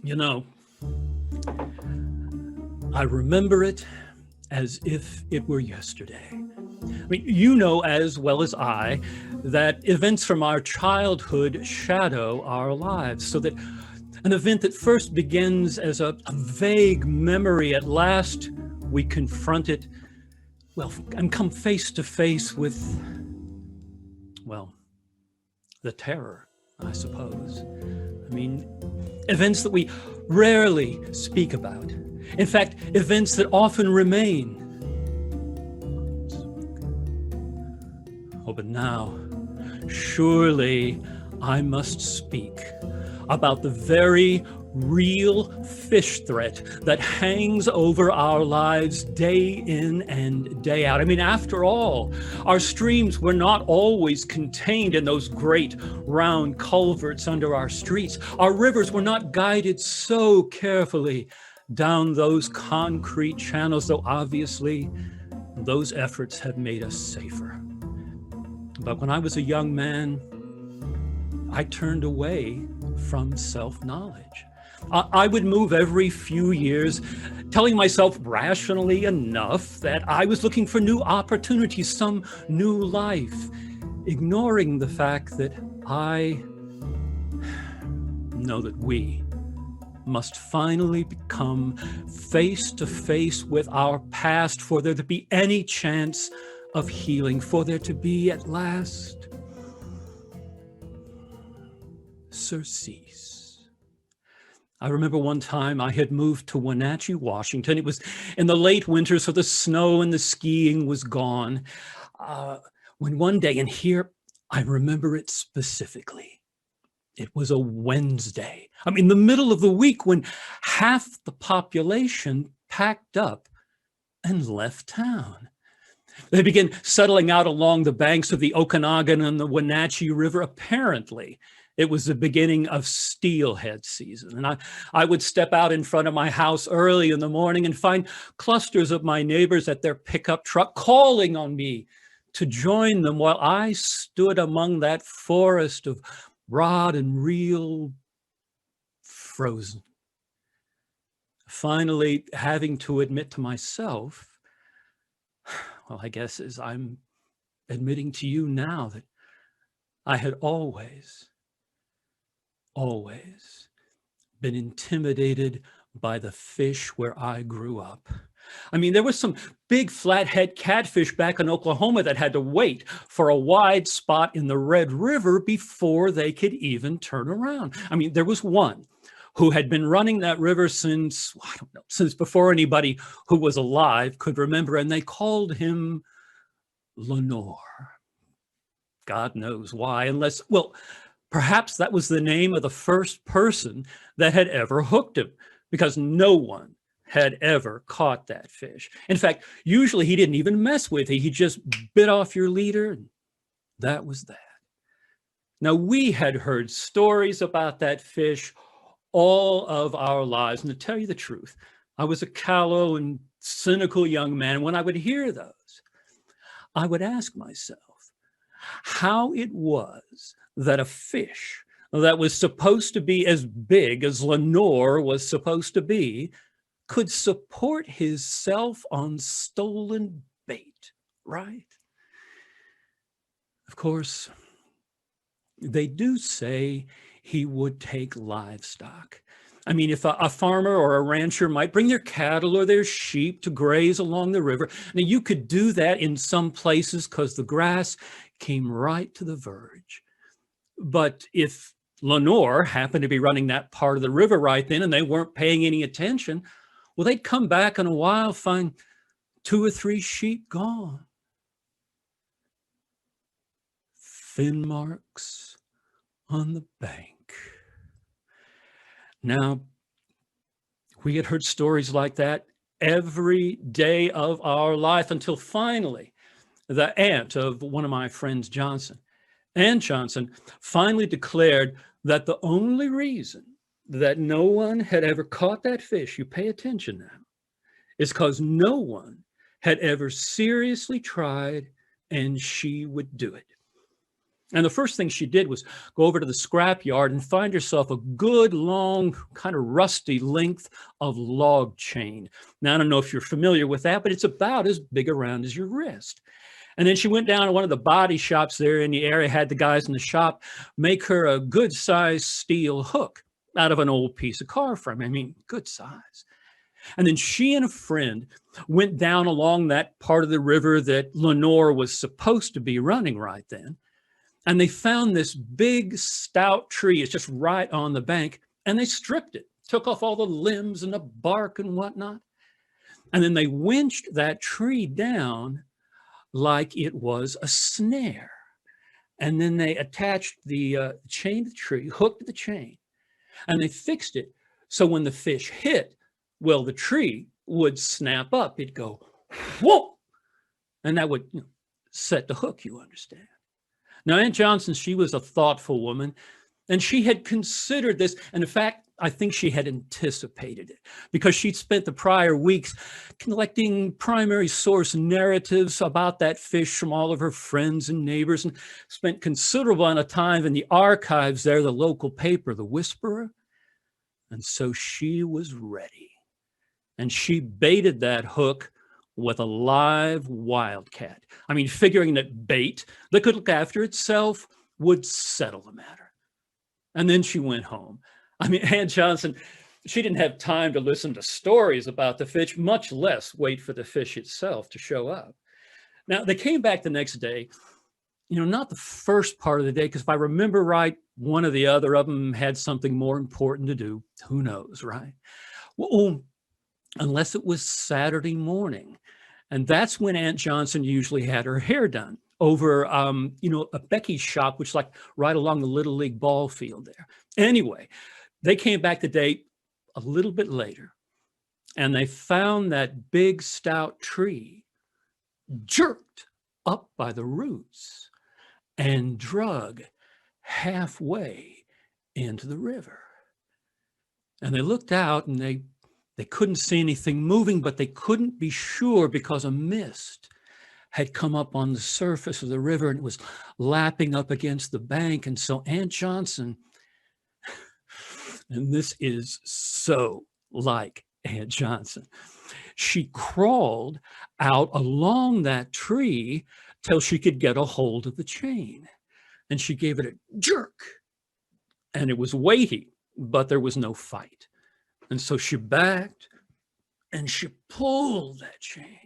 You know, I remember it as if it were yesterday. I mean, you know as well as I that events from our childhood shadow our lives, so that an event that first begins as a vague memory, at last we confront it, well, and come face to face with, well, the terror, I suppose. I mean, events that we rarely speak about. In fact, events that often remain. Oh, but now, surely I must speak about the very real fish threat that hangs over our lives day in and day out. I mean, after all, our streams were not always contained in those great round culverts under our streets. Our rivers were not guided so carefully down those concrete channels, though obviously those efforts have made us safer. But when I was a young man, I turned away from self-knowledge. I would move every few years, telling myself rationally enough that I was looking for new opportunities, some new life, ignoring the fact that I know that we must finally become face to face with our past for there to be any chance of healing, for there to be at last surcease. I remember one time I had moved to Wenatchee, Washington. It was in the late winter, so the snow and the skiing was gone. When one day, and here I remember it specifically, it was a Wednesday. I mean, the middle of the week, when half the population packed up and left town. They began settling out along the banks of the Okanagan and the Wenatchee River. Apparently, it was the beginning of steelhead season. And I would step out in front of my house early in the morning and find clusters of my neighbors at their pickup truck calling on me to join them while I stood among that forest of rod and reel frozen. Finally, having to admit to myself, well, I guess as I'm admitting to you now, that I had always been intimidated by the fish where I grew up. I mean, there was some big flathead catfish back in Oklahoma that had to wait for a wide spot in the Red River before they could even turn around. I mean, there was one who had been running that river since, I don't know, since before anybody who was alive could remember, and they called him Lenore. God knows why, unless, well, perhaps that was the name of the first person that had ever hooked him, because no one had ever caught that fish. In fact, usually he didn't even mess with it. He just bit off your leader, and that was that. Now, we had heard stories about that fish all of our lives. And to tell you the truth, I was a callow and cynical young man. And when I would hear those, I would ask myself how it was that a fish that was supposed to be as big as Lenore was supposed to be could support himself on stolen bait, right? Of course, they do say he would take livestock. I mean, if a farmer or a rancher might bring their cattle or their sheep to graze along the river, now you could do that in some places because the grass came right to the verge. But if Lenore happened to be running that part of the river right then and they weren't paying any attention, well, they'd come back in a while, find 2 or 3 sheep gone. Fin marks on the bank. Now, we had heard stories like that every day of our life until finally the aunt of one of my friends, Ann Johnson, finally declared that the only reason that no one had ever caught that fish, you pay attention now, is because no one had ever seriously tried, and she would do it. And the first thing she did was go over to the scrapyard and find herself a good, long, kind of rusty length of log chain. Now, I don't know if you're familiar with that, but it's about as big around as your wrist. And then she went down to one of the body shops there in the area, had the guys in the shop make her a good sized steel hook out of an old piece of car frame. I mean, good size. And then she and a friend went down along that part of the river that Lenore was supposed to be running right then. And they found this big, stout tree. It's just right on the bank. And they stripped it, took off all the limbs and the bark and whatnot. And then they winched that tree down like it was a snare. And then they attached the chain to the tree, hooked the chain, and they fixed it. So when the fish hit, well, the tree would snap up. It'd go, whoa! And that would set the hook, you understand. Now, Aunt Johnson, she was a thoughtful woman, and she had considered this. And in fact, I think she had anticipated it because she'd spent the prior weeks collecting primary source narratives about that fish from all of her friends and neighbors, and spent considerable amount of time in the archives there, the local paper, The Whisperer. And so she was ready. And she baited that hook with a live wildcat. I mean, figuring that bait that could look after itself would settle the matter. And then she went home. I mean, Aunt Johnson, she didn't have time to listen to stories about the fish, much less wait for the fish itself to show up. Now, they came back the next day, not the first part of the day, because if I remember right, one or the other of them had something more important to do. Who knows, right? Well, unless it was Saturday morning. And that's when Aunt Johnson usually had her hair done over, a Becky's shop, which is like right along the Little League ball field there. Anyway, they came back the day a little bit later, and they found that big, stout tree jerked up by the roots and drug halfway into the river. And they looked out, and they couldn't see anything moving, but they couldn't be sure because a mist had come up on the surface of the river and it was lapping up against the bank. And so Aunt Johnson, and this is so like Aunt Johnson, she crawled out along that tree till she could get a hold of the chain. And she gave it a jerk. And it was weighty, but there was no fight. And so she backed and she pulled that chain.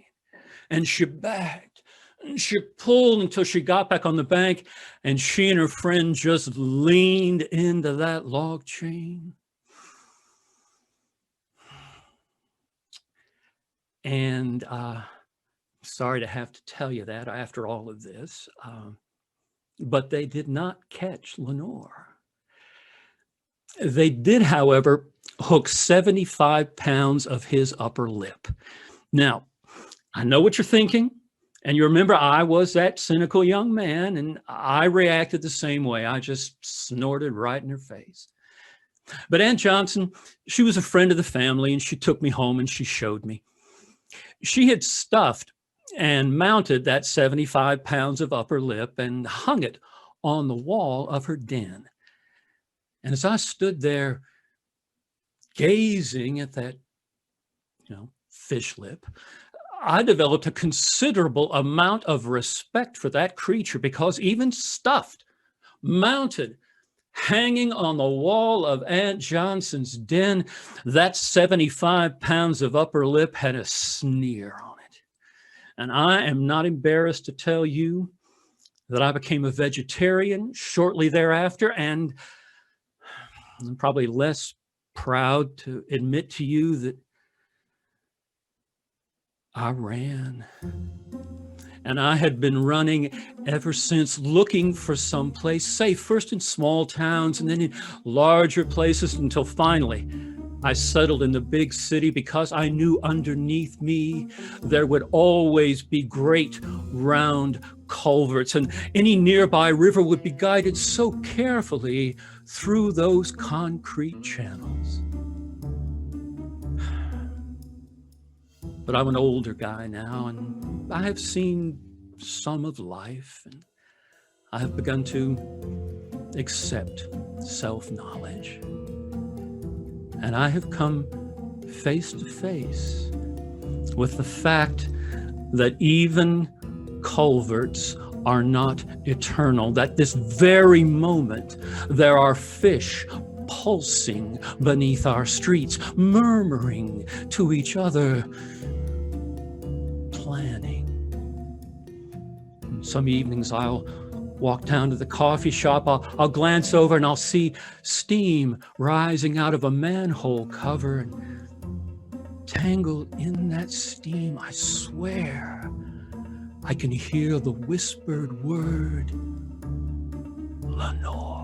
And she backed and she pulled until she got back on the bank, and she and her friend just leaned into that log chain. And sorry to have to tell you that after all of this, but they did not catch Lenore. They did, however, hook 75 pounds of his upper lip. Now, I know what you're thinking, and you remember I was that cynical young man, and I reacted the same way. I just snorted right in her face. But Aunt Johnson, she was a friend of the family, and she took me home and she showed me. She had stuffed and mounted that 75 pounds of upper lip and hung it on the wall of her den. And as I stood there gazing at that, fish lip, I developed a considerable amount of respect for that creature, because even stuffed, mounted, hanging on the wall of Aunt Johnson's den, that 75 pounds of upper lip had a sneer on it. And I am not embarrassed to tell you that I became a vegetarian shortly thereafter, and I'm probably less proud to admit to you that I ran. And I had been running ever since, looking for some place safe, first in small towns and then in larger places, until finally I settled in the big city, because I knew underneath me there would always be great round culverts, and any nearby river would be guided so carefully through those concrete channels. But I'm an older guy now, and I have seen some of life, and I have begun to accept self-knowledge. And I have come face to face with the fact that even culverts are not eternal, that this very moment there are fish pulsing beneath our streets, murmuring to each other, planning. And some evenings I'll walk down to the coffee shop, I'll glance over and I'll see steam rising out of a manhole cover, and tangled in that steam, I swear, I can hear the whispered word, Lenore.